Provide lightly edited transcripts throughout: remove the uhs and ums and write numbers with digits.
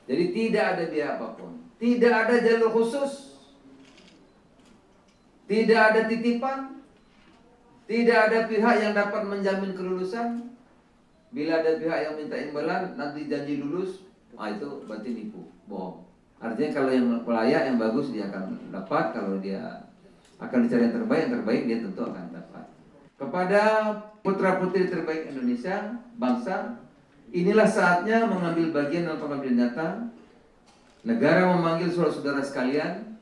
Jadi tidak ada biaya apapun, tidak ada jalur khusus, tidak ada titipan, tidak ada pihak yang dapat menjamin kelulusan. Bila ada pihak yang minta imbalan, nanti janji lulus, itu berarti nipu, bohong. Artinya kalau yang layak, yang bagus dia akan dapat, kalau dia akan dicari yang terbaik dia tentu akan dapat. Kepada putra-putri terbaik Indonesia, bangsa, inilah saatnya mengambil bagian dalam pengambilan data. Negara memanggil saudara-saudara sekalian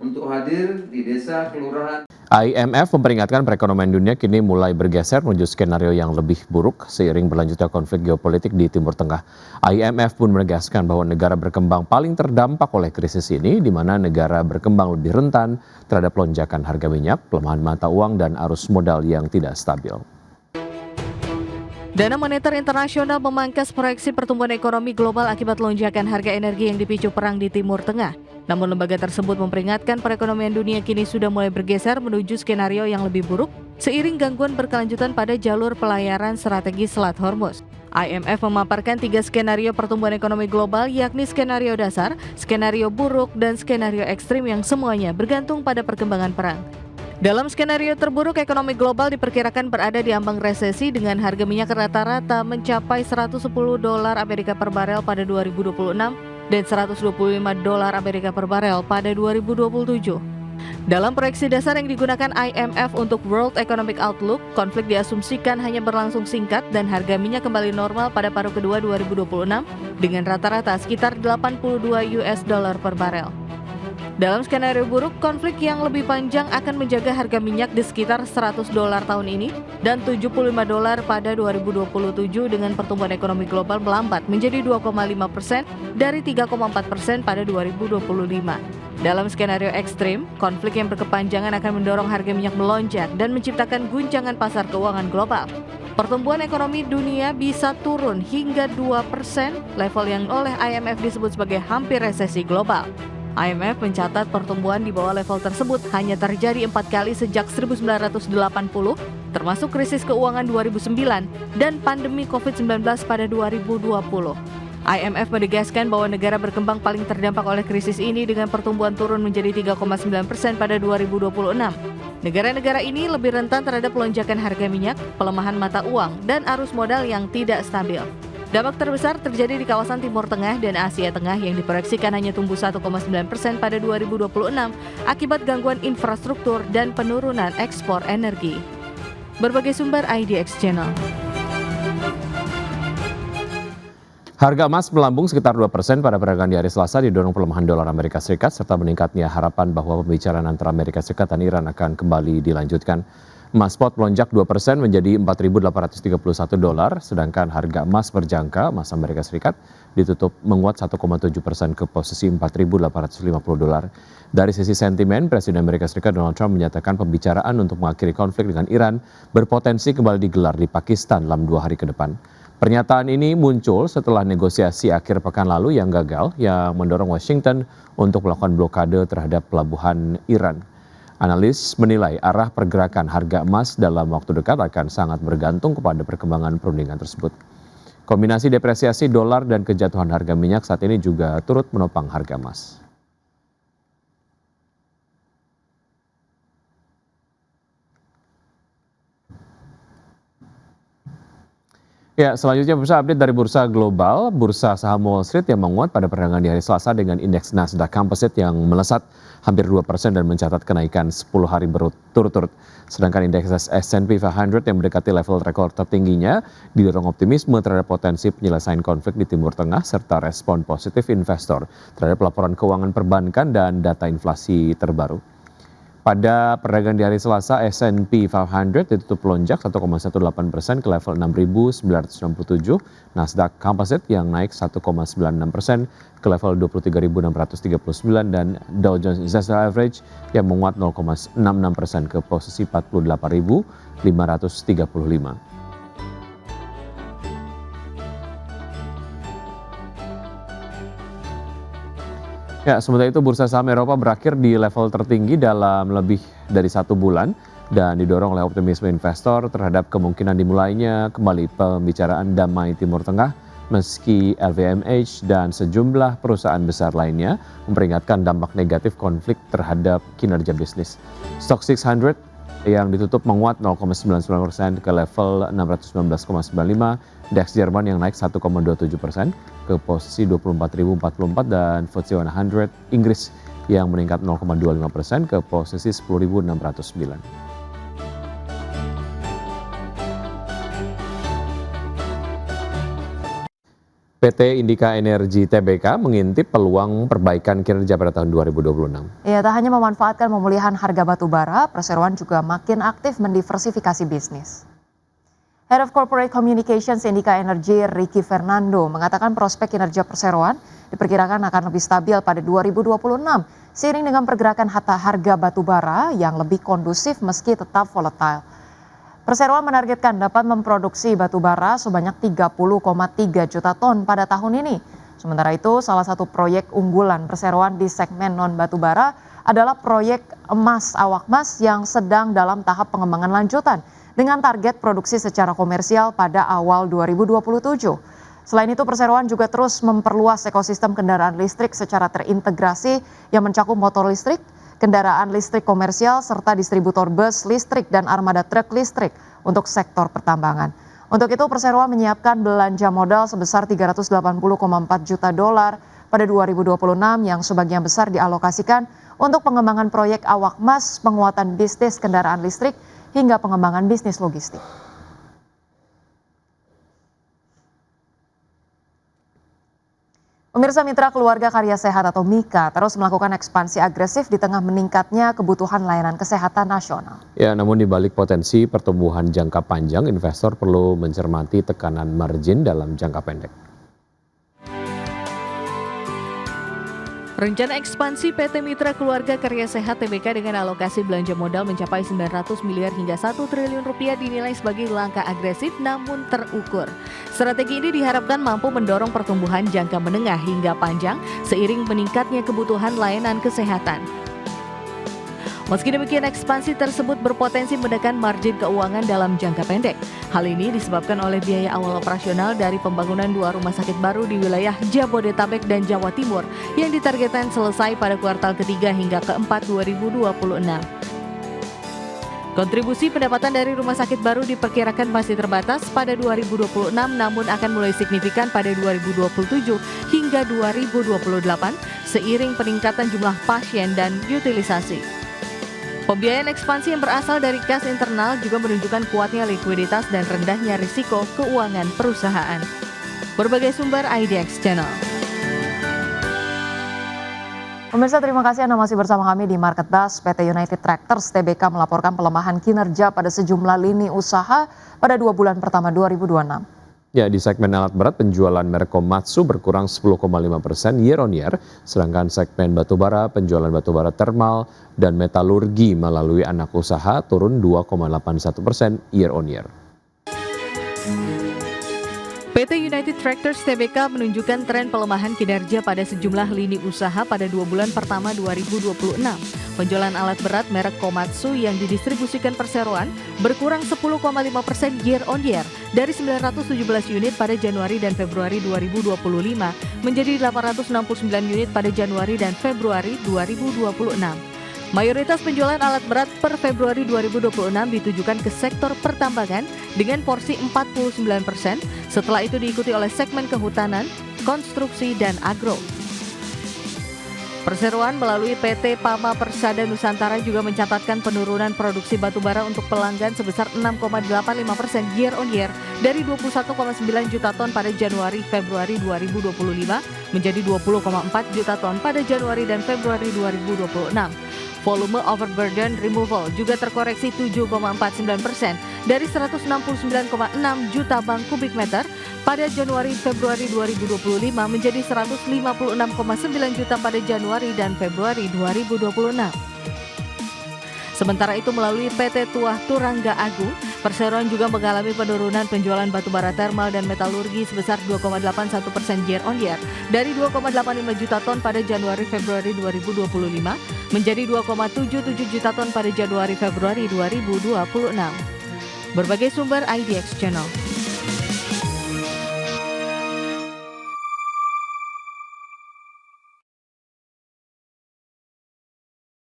untuk hadir di desa, kelurahan. IMF memperingatkan perekonomian dunia kini mulai bergeser menuju skenario yang lebih buruk seiring berlanjutnya konflik geopolitik di Timur Tengah. IMF pun menegaskan bahwa negara berkembang paling terdampak oleh krisis ini, di mana negara berkembang lebih rentan terhadap lonjakan harga minyak, pelemahan mata uang, dan arus modal yang tidak stabil. Dana Moneter Internasional memangkas proyeksi pertumbuhan ekonomi global akibat lonjakan harga energi yang dipicu perang di Timur Tengah. Namun lembaga tersebut memperingatkan perekonomian dunia kini sudah mulai bergeser menuju skenario yang lebih buruk seiring gangguan berkelanjutan pada jalur pelayaran strategis Selat Hormuz. IMF memaparkan 3 skenario pertumbuhan ekonomi global, yakni skenario dasar, skenario buruk, dan skenario ekstrim yang semuanya bergantung pada perkembangan perang. Dalam skenario terburuk, ekonomi global diperkirakan berada di ambang resesi dengan harga minyak rata-rata mencapai $110 Amerika per barel pada 2026 dan $125 Amerika per barel pada 2027. Dalam proyeksi dasar yang digunakan IMF untuk World Economic Outlook, konflik diasumsikan hanya berlangsung singkat dan harga minyak kembali normal pada paruh kedua 2026 dengan rata-rata sekitar $82 per barel. Dalam skenario buruk, konflik yang lebih panjang akan menjaga harga minyak di sekitar $100 tahun ini dan $75 pada 2027 dengan pertumbuhan ekonomi global melambat menjadi 2,5% dari 3,4% pada 2025. Dalam skenario ekstrim, konflik yang berkepanjangan akan mendorong harga minyak melonjak dan menciptakan guncangan pasar keuangan global. Pertumbuhan ekonomi dunia bisa turun hingga 2%, level yang oleh IMF disebut sebagai hampir resesi global. IMF mencatat pertumbuhan di bawah level tersebut hanya terjadi 4 kali sejak 1980, termasuk krisis keuangan 2009 dan pandemi COVID-19 pada 2020. IMF menegaskan bahwa negara berkembang paling terdampak oleh krisis ini dengan pertumbuhan turun menjadi 3,9% pada 2026. Negara-negara ini lebih rentan terhadap lonjakan harga minyak, pelemahan mata uang, dan arus modal yang tidak stabil. Dampak terbesar terjadi di kawasan Timur Tengah dan Asia Tengah yang diproyeksikan hanya tumbuh 1,9% pada 2026 akibat gangguan infrastruktur dan penurunan ekspor energi. Berbagai sumber IDX Channel. Harga emas melambung sekitar 2% pada perdagangan di hari Selasa didorong pelemahan dolar Amerika Serikat serta meningkatnya harapan bahwa pembicaraan antara Amerika Serikat dan Iran akan kembali dilanjutkan. Emas spot melonjak 2% menjadi $4.831, sedangkan harga emas berjangka emas Amerika Serikat ditutup menguat 1,7% ke posisi $4.850. Dari sisi sentimen, Presiden Amerika Serikat Donald Trump menyatakan pembicaraan untuk mengakhiri konflik dengan Iran berpotensi kembali digelar di Pakistan dalam 2 hari ke depan. Pernyataan ini muncul setelah negosiasi akhir pekan lalu yang gagal, yang mendorong Washington untuk melakukan blokade terhadap pelabuhan Iran. Analis menilai arah pergerakan harga emas dalam waktu dekat akan sangat bergantung kepada perkembangan perundingan tersebut. Kombinasi depresiasi dolar dan kejatuhan harga minyak saat ini juga turut menopang harga emas. Ya, selanjutnya bursa update dari bursa global. Bursa saham Wall Street yang menguat pada perdagangan di hari Selasa dengan indeks Nasdaq Composite yang melesat hampir 2% dan mencatat kenaikan 10 hari berturut-turut. Sedangkan indeks S&P 500 yang mendekati level rekor tertingginya didorong optimisme terhadap potensi penyelesaian konflik di Timur Tengah serta respon positif investor terhadap laporan keuangan perbankan dan data inflasi terbaru. Pada perdagangan di hari Selasa, S&P 500 ditutup melonjak 1,18% ke level 6.967, Nasdaq Composite yang naik 1,96% ke level 23.639 dan Dow Jones Industrial Average yang menguat 0,66% ke posisi 48.535. Ya, sementara itu bursa saham Eropa berakhir di level tertinggi dalam lebih dari 1 bulan dan didorong oleh optimisme investor terhadap kemungkinan dimulainya kembali pembicaraan damai Timur Tengah meski LVMH dan sejumlah perusahaan besar lainnya memperingatkan dampak negatif konflik terhadap kinerja bisnis. Stoxx 600 yang ditutup menguat 0,99% ke level 619,95, DAX Jerman yang naik 1,27% ke posisi 24.044 dan FTSE 100 Inggris yang meningkat 0,25% ke posisi 10.609. PT Indika Energi Tbk mengintip peluang perbaikan kinerja pada tahun 2026. Ya, tak hanya memanfaatkan pemulihan harga batu bara, perseroan juga makin aktif mendiversifikasi bisnis. Head of Corporate Communications Indika Energi, Ricky Fernando, mengatakan prospek kinerja perseroan diperkirakan akan lebih stabil pada 2026, seiring dengan pergerakan harga batu bara yang lebih kondusif meski tetap volatile. Perseroan menargetkan dapat memproduksi batu bara sebanyak 30,3 juta ton pada tahun ini. Sementara itu, salah satu proyek unggulan perseroan di segmen non-batu bara adalah proyek emas awak emas yang sedang dalam tahap pengembangan lanjutan dengan target produksi secara komersial pada awal 2027. Selain itu, perseroan juga terus memperluas ekosistem kendaraan listrik secara terintegrasi yang mencakup motor listrik, kendaraan listrik komersial, serta distributor bus listrik dan armada truk listrik untuk sektor pertambangan. Untuk itu, perseroan menyiapkan belanja modal sebesar 380,4 juta dolar pada 2026 yang sebagian besar dialokasikan untuk pengembangan proyek awak emas, penguatan bisnis kendaraan listrik, hingga pengembangan bisnis logistik. Pemirsa Mitra Keluarga Karya Sehat atau MIKA terus melakukan ekspansi agresif di tengah meningkatnya kebutuhan layanan kesehatan nasional. Ya, namun di balik potensi pertumbuhan jangka panjang, investor perlu mencermati tekanan margin dalam jangka pendek. Rencana ekspansi PT Mitra Keluarga Karya Sehat Tbk dengan alokasi belanja modal mencapai 900 miliar hingga 1 triliun rupiah dinilai sebagai langkah agresif namun terukur. Strategi ini diharapkan mampu mendorong pertumbuhan jangka menengah hingga panjang seiring meningkatnya kebutuhan layanan kesehatan. Meski demikian, ekspansi tersebut berpotensi menekan margin keuangan dalam jangka pendek. Hal ini disebabkan oleh biaya awal operasional dari pembangunan 2 rumah sakit baru di wilayah Jabodetabek dan Jawa Timur yang ditargetkan selesai pada kuartal ketiga hingga keempat 2026. Kontribusi pendapatan dari rumah sakit baru diperkirakan masih terbatas pada 2026 namun akan mulai signifikan pada 2027 hingga 2028 seiring peningkatan jumlah pasien dan utilisasi. Pembiayaan ekspansi yang berasal dari kas internal juga menunjukkan kuatnya likuiditas dan rendahnya risiko keuangan perusahaan. Berbagai sumber IDX Channel. Pemirsa, terima kasih Anda masih bersama kami di Market Buzz. PT United Tractors Tbk melaporkan pelemahan kinerja pada sejumlah lini usaha pada 2 bulan pertama 2026. Ya, di segmen alat berat penjualan merek Komatsu berkurang 10,5% year on year, sedangkan segmen batubara penjualan batubara termal dan metalurgi melalui anak usaha turun 2,81% year on year. PT United Tractors Tbk menunjukkan tren pelemahan kinerja pada sejumlah lini usaha pada 2 bulan pertama 2026. Penjualan alat berat merek Komatsu yang didistribusikan perseroan berkurang 10,5% year on year dari 917 unit pada Januari dan Februari 2025 menjadi 869 unit pada Januari dan Februari 2026. Mayoritas penjualan alat berat per Februari 2026 ditujukan ke sektor pertambangan dengan porsi 49%, setelah itu diikuti oleh segmen kehutanan, konstruksi, dan agro. Perseroan melalui PT Pama Persada Nusantara juga mencatatkan penurunan produksi batubara untuk pelanggan sebesar 6,85% year on year dari 21,9 juta ton pada Januari-Februari 2025 menjadi 20,4 juta ton pada Januari dan Februari 2026. Volume overburden removal juga terkoreksi 7,49% dari 169,6 juta bang kubik meter pada Januari-Februari 2025 menjadi 156,9 juta pada Januari dan Februari 2026. Sementara itu melalui PT Tuah Turangga Agung, perseroan juga mengalami penurunan penjualan batubara termal dan metalurgi sebesar 2,81% year on year dari 2,85 juta ton pada Januari-Februari 2025 menjadi 2,77 juta ton pada Januari-Februari 2026. Berbagai sumber IDX Channel.